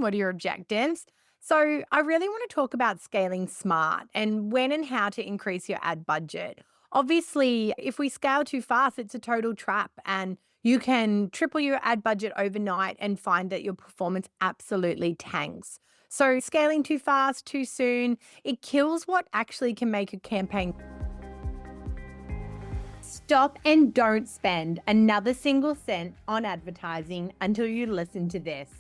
What are your objectives? So, I really want to talk about scaling smart and when and how to increase your ad budget. Obviously, if we scale too fast, it's a total trap, and you can triple your ad budget overnight and find that your performance absolutely tanks. So, scaling too fast, too soon, it kills what actually can make a campaign. Stop and don't spend another single cent on advertising until you listen to this.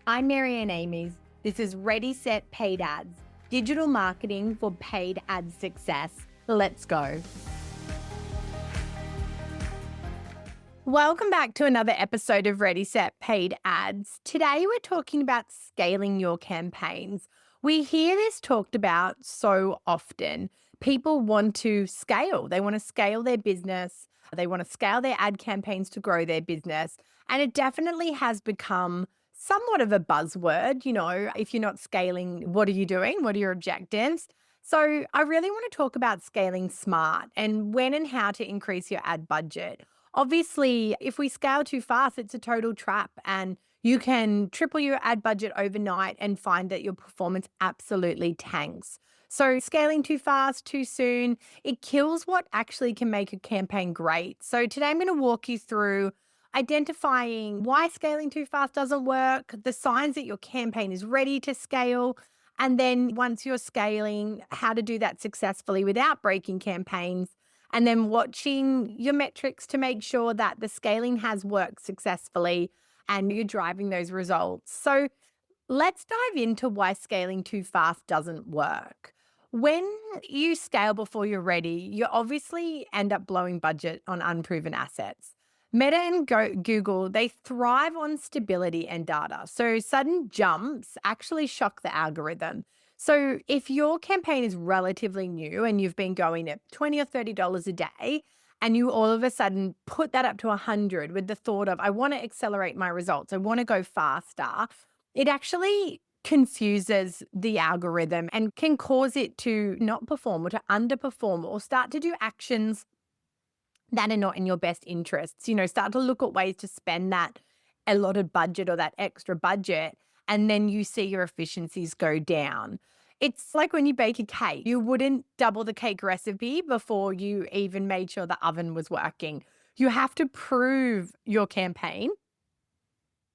I'm Marianne Amies. This is Ready, Set, Paid Ads, digital marketing for paid ad success. Let's go. Welcome back to another episode of Ready, Set, Paid Ads. Today we're talking about scaling your campaigns. We hear this talked about so often. People want to scale. They want to scale their business. They want to scale their ad campaigns to grow their business. And it definitely has become somewhat of a buzzword. If you're not scaling, what are you doing? What are your objectives? So I really want to talk about scaling smart and when and how to increase your ad budget. Obviously, if we scale too fast, it's a total trap, and you can triple your ad budget overnight and find that your performance absolutely tanks. So, scaling too fast, too soon, it kills what actually can make a campaign great. So, today I'm going to walk you through identifying why scaling too fast doesn't work, the signs that your campaign is ready to scale, and then once you're scaling, how to do that successfully without breaking campaigns, and then watching your metrics to make sure that the scaling has worked successfully and you're driving those results. So let's dive into why scaling too fast doesn't work. When you scale before you're ready, you obviously end up blowing budget on unproven assets. Meta and Google, they thrive on stability and data. So sudden jumps actually shock the algorithm. So if your campaign is relatively new and you've been going at $20 or $30 a day, and you all of a sudden put that up to 100 with the thought of, I want to accelerate my results, I want to go faster, it actually confuses the algorithm and can cause it to not perform or to underperform or start to do actions that are not in your best interests. Start to look at ways to spend that allotted budget or that extra budget, and then you see your efficiencies go down. It's like when you bake a cake, you wouldn't double the cake recipe before you even made sure the oven was working. You have to prove your campaign,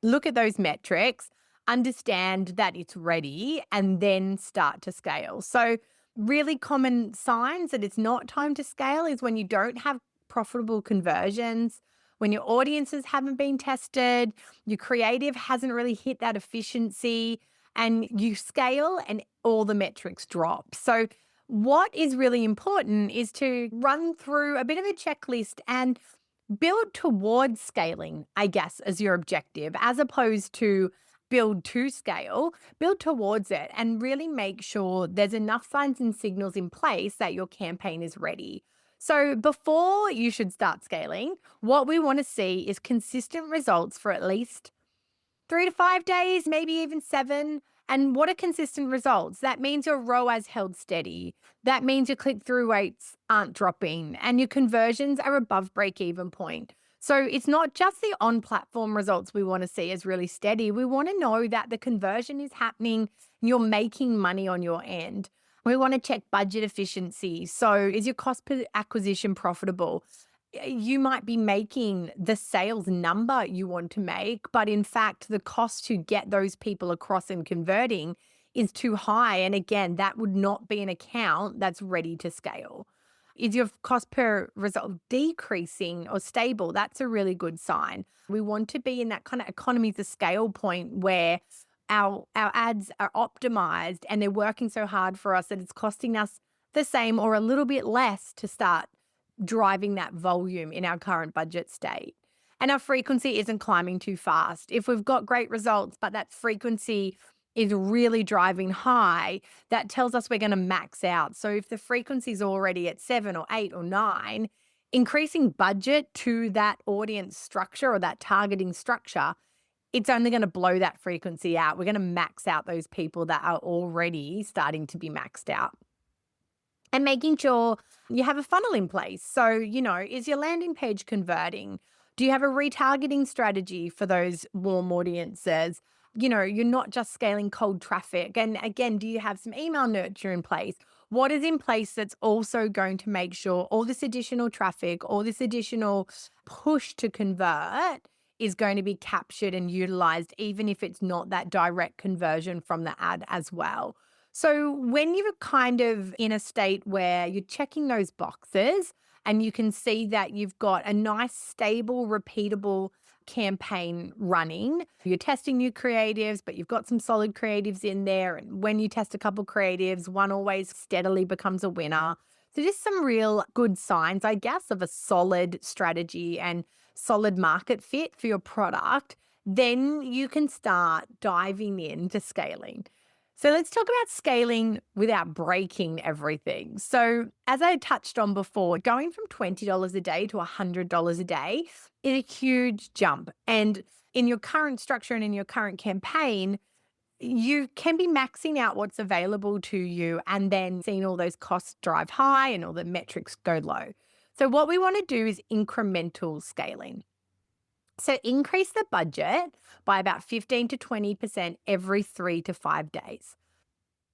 look at those metrics, understand that it's ready, and then start to scale. So, really common signs that it's not time to scale is when you don't have profitable conversions, when your audiences haven't been tested, your creative hasn't really hit that efficiency, and you scale and all the metrics drop. So, what is really important is to run through a bit of a checklist and build towards scaling, I guess, as your objective, as opposed to build to scale, build towards it and really make sure there's enough signs and signals in place that your campaign is ready. So before you should start scaling, what we want to see is consistent results for at least 3 to 5 days, maybe even 7. And what are consistent results? That means your ROAS held steady. That means your click-through rates aren't dropping and your conversions are above break-even point. So it's not just the on-platform results we want to see as really steady. We want to know that the conversion is happening and you're making money on your end. We want to check budget efficiency. So is your cost per acquisition profitable? You might be making the sales number you want to make, but in fact, the cost to get those people across and converting is too high. And again, that would not be an account that's ready to scale. Is your cost per result decreasing or stable? That's a really good sign. We want to be in that kind of economies of scale point where our ads are optimized and they're working so hard for us that it's costing us the same or a little bit less to start driving that volume in our current budget state. And our frequency isn't climbing too fast. If we've got great results, but that frequency is really driving high, that tells us we're going to max out. So if the frequency is already at 7 or 8 or 9, increasing budget to that audience structure or that targeting structure, it's only going to blow that frequency out. We're going to max out those people that are already starting to be maxed out. And making sure you have a funnel in place. So, is your landing page converting? Do you have a retargeting strategy for those warm audiences? you're not just scaling cold traffic. And again, do you have some email nurture in place? What is in place that's also going to make sure all this additional traffic, all this additional push to convert is going to be captured and utilized, even if it's not that direct conversion from the ad as well. So when you're kind of in a state where you're checking those boxes and you can see that you've got a nice, stable, repeatable campaign running, you're testing new creatives, but you've got some solid creatives in there. And when you test a couple creatives, one always steadily becomes a winner. So just some real good signs, I guess, of a solid strategy and solid market fit for your product. Then you can start diving into scaling. So let's talk about scaling without breaking everything. So, as I touched on before, going from $20 a day to $100 a day is a huge jump. And in your current structure and in your current campaign, you can be maxing out what's available to you and then seeing all those costs drive high and all the metrics go low. So, what we want to do is incremental scaling. So, increase the budget by about 15 to 20% every 3 to 5 days.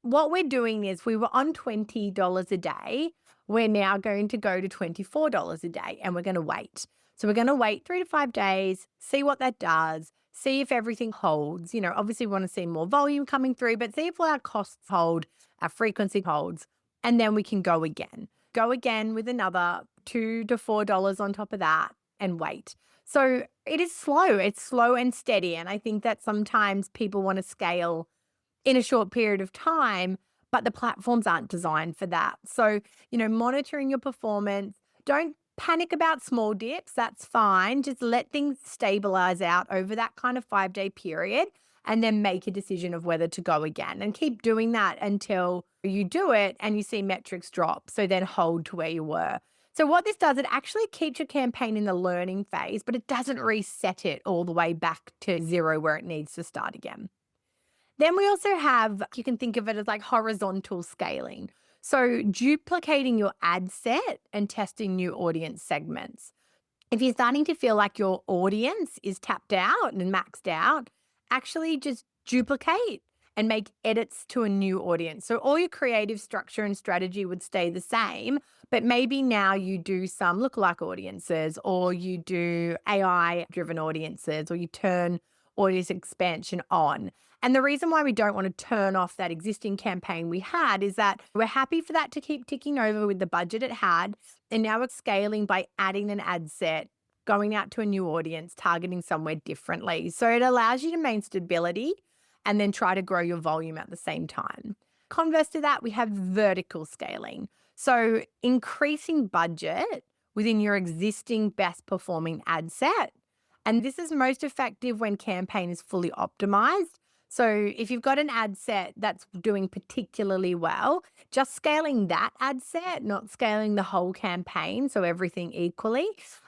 What we're doing is we were on $20 a day. We're now going to go to $24 a day and we're going to wait. So we're going to wait 3 to 5 days, see what that does, see if everything holds. Obviously we want to see more volume coming through, but see if all our costs hold, our frequency holds, and then we can go again. Go again with another $2 to $4 on top of that and wait. So it is slow. It's slow and steady. And I think that sometimes people want to scale in a short period of time, but the platforms aren't designed for that. So, monitoring your performance, don't panic about small dips. That's fine. Just let things stabilize out over that kind of 5 day period and then make a decision of whether to go again and keep doing that until you do it and you see metrics drop. So then hold to where you were. So what this does, it actually keeps your campaign in the learning phase, but it doesn't reset it all the way back to zero where it needs to start again. Then we also have, you can think of it as like horizontal scaling. So duplicating your ad set and testing new audience segments. If you're starting to feel like your audience is tapped out and maxed out, actually just duplicate and make edits to a new audience. So all your creative structure and strategy would stay the same, but maybe now you do some lookalike audiences or you do AI driven audiences or you turn audience expansion on. And the reason why we don't want to turn off that existing campaign we had is that we're happy for that to keep ticking over with the budget it had. And now we're scaling by adding an ad set, going out to a new audience, targeting somewhere differently. So it allows you to maintain stability and then try to grow your volume at the same time. Converse to that, we have vertical scaling. So increasing budget within your existing best performing ad set. And this is most effective when campaign is fully optimized. So if you've got an ad set that's doing particularly well, just scaling that ad set, not scaling the whole campaign, so everything equally,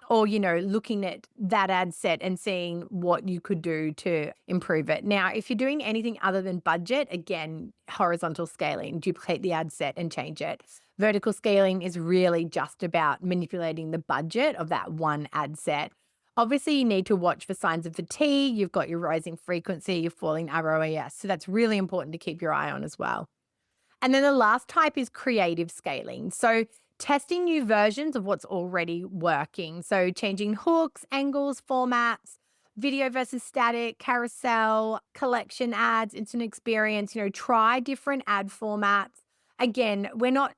or, looking at that ad set and seeing what you could do to improve it. Now, if you're doing anything other than budget, again, horizontal scaling, duplicate the ad set and change it. Vertical scaling is really just about manipulating the budget of that one ad set. Obviously, you need to watch for signs of fatigue. You've got your rising frequency, your falling ROAS. So that's really important to keep your eye on as well. And then the last type is creative scaling. So testing new versions of what's already working. So changing hooks, angles, formats, video versus static, carousel, collection ads, instant experience, try different ad formats. Again, we're not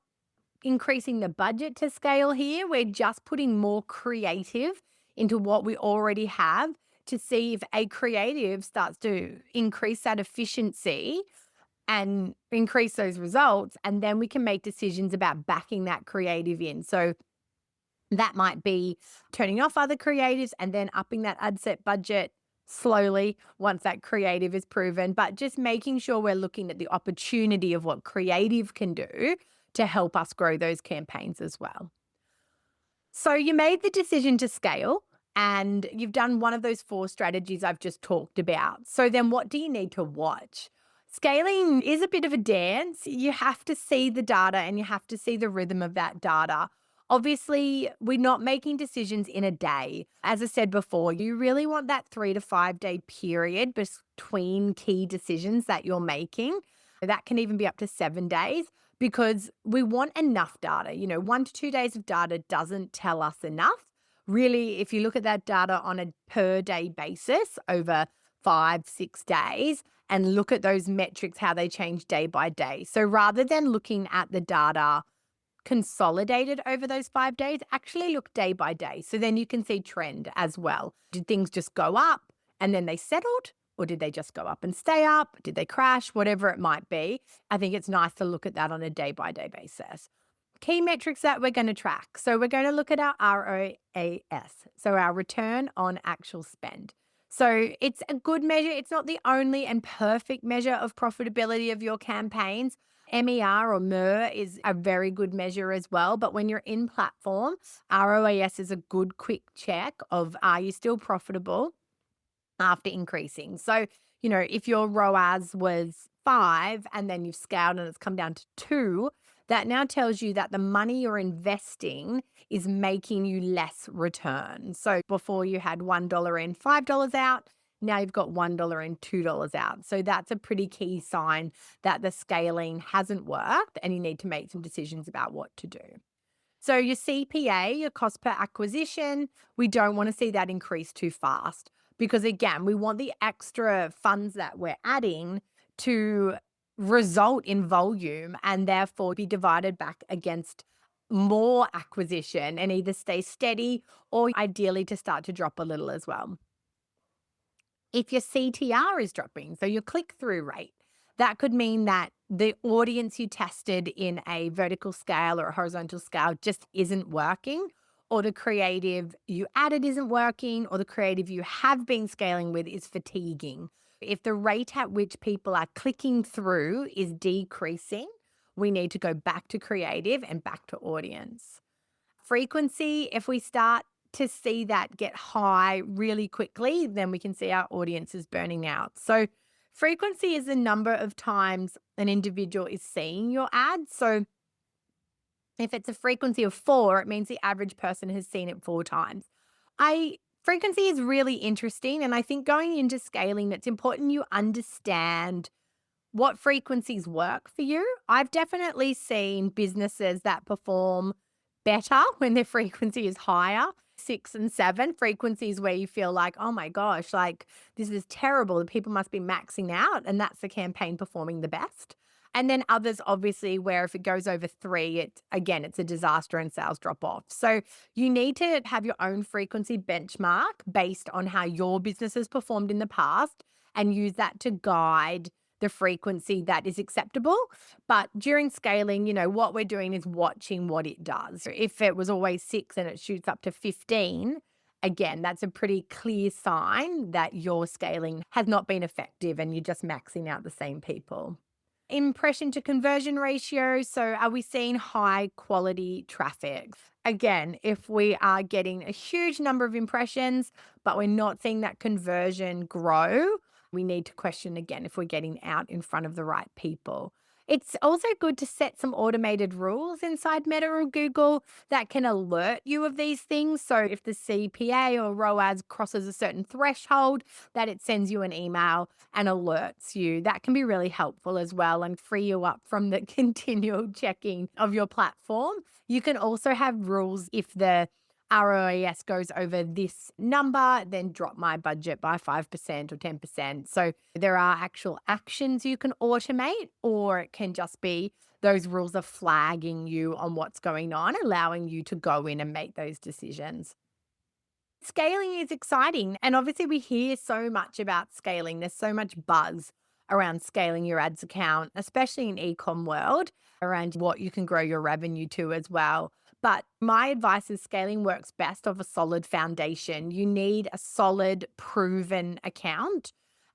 increasing the budget to scale here. We're just putting more creative into what we already have to see if a creative starts to increase that efficiency and increase those results. And then we can make decisions about backing that creative in. So that might be turning off other creatives and then upping that ad set budget slowly once that creative is proven, but just making sure we're looking at the opportunity of what creative can do to help us grow those campaigns as well. So you made the decision to scale and you've done one of those 4 strategies I've just talked about. So then what do you need to watch? Scaling is a bit of a dance. You have to see the data and you have to see the rhythm of that data. Obviously, we're not making decisions in a day. As I said before, you really want that 3 to 5 day period between key decisions that you're making. That can even be up to 7 days because we want enough data. 1 to 2 days of data doesn't tell us enough. Really, if you look at that data on a per day basis over 5, 6 days and look at those metrics, how they change day by day. So rather than looking at the data consolidated over those 5 days, actually look day by day. So then you can see trend as well. Did things just go up and then they settled? Or did they just go up and stay up? Did they crash? Whatever it might be. I think it's nice to look at that on a day by day basis. Key metrics that we're going to track. So we're going to look at our ROAS, so our return on actual spend. So it's a good measure. It's not the only and perfect measure of profitability of your campaigns. MER or MER is a very good measure as well. But when you're in platform, ROAS is a good quick check of are you still profitable after increasing. So, if your ROAS was 5 and then you've scaled and it's come down to 2, that now tells you that the money you're investing is making you less return. So before you had $1 in, $5 out. Now you've got $1 in, $2 out. So that's a pretty key sign that the scaling hasn't worked and you need to make some decisions about what to do. So your CPA, your cost per acquisition, we don't want to see that increase too fast because again, we want the extra funds that we're adding to result in volume and therefore be divided back against more acquisition and either stay steady or ideally to start to drop a little as well. If your CTR is dropping, so your click through rate, that could mean that the audience you tested in a vertical scale or a horizontal scale just isn't working, or the creative you added isn't working, or the creative you have been scaling with is fatiguing. If the rate at which people are clicking through is decreasing, we need to go back to creative and back to audience. Frequency, if we start to see that get high really quickly, then we can see our audience is burning out. So frequency is the number of times an individual is seeing your ad. So if it's a frequency of 4, it means the average person has seen it 4 times. Frequency is really interesting. And I think going into scaling, it's important you understand what frequencies work for you. I've definitely seen businesses that perform better when their frequency is higher. 6 and 7 frequencies where you feel like, oh my gosh, like this is terrible. The people must be maxing out, and that's the campaign performing the best. And then others, obviously, where if it goes over 3, it's a disaster and sales drop off. So you need to have your own frequency benchmark based on how your business has performed in the past and use that to guide the frequency that is acceptable. But during scaling, what we're doing is watching what it does. If it was always 6 and it shoots up to 15, again, that's a pretty clear sign that your scaling has not been effective and you're just maxing out the same people. Impression to conversion ratio. So are we seeing high quality traffic? Again, if we are getting a huge number of impressions, but we're not seeing that conversion grow, we need to question again if we're getting out in front of the right people. It's also good to set some automated rules inside Meta or Google that can alert you of these things. So if the CPA or ROAS crosses a certain threshold, that it sends you an email and alerts you. That can be really helpful as well and free you up from the continual checking of your platform. You can also have rules if the ROAS goes over this number, then drop my budget by 5% or 10%. So there are actual actions you can automate, or it can just be those rules are flagging you on what's going on, allowing you to go in and make those decisions. Scaling is exciting. And obviously, we hear so much about scaling. There's so much buzz around scaling your ads account, especially in e-com world, around what you can grow your revenue to as well. But my advice is scaling works best off a solid foundation. You need a solid, proven account.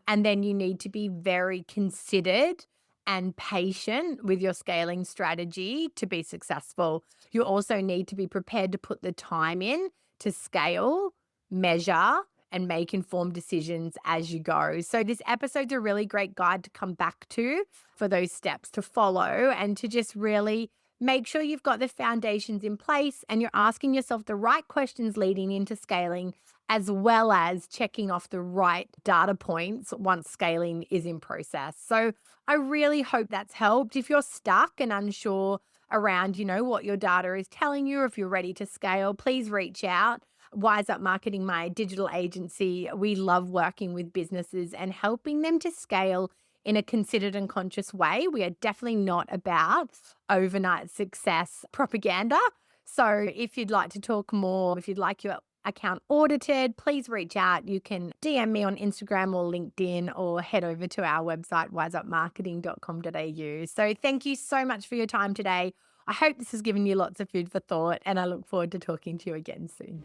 And then you need to be very considered and patient with your scaling strategy to be successful. You also need to be prepared to put the time in to scale, measure, and make informed decisions as you go. So this episode's a really great guide to come back to for those steps to follow and to just really Make sure you've got the foundations in place and you're asking yourself the right questions leading into scaling, as well as checking off the right data points once scaling is in process. So I really hope that's helped. If you're stuck and unsure around, what your data is telling you, if you're ready to scale, please reach out. Wise Up Marketing, my digital agency, we love working with businesses and helping them to scale in a considered and conscious way. We are definitely not about overnight success propaganda. So if you'd like to talk more, if you'd like your account audited, please reach out. You can DM me on Instagram or LinkedIn or head over to our website, wiseupmarketing.com.au. So thank you so much for your time today. I hope this has given you lots of food for thought, and I look forward to talking to you again soon.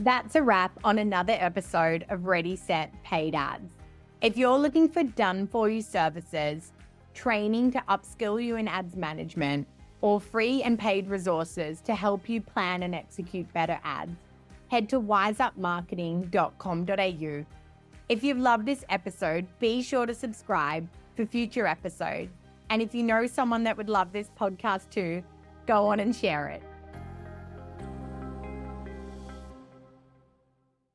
That's a wrap on another episode of Ready, Set, Paid Ads. If you're looking for done-for-you services, training to upskill you in ads management, or free and paid resources to help you plan and execute better ads, head to wiseupmarketing.com.au. If you've loved this episode, be sure to subscribe for future episodes. And if you know someone that would love this podcast too, go on and share it.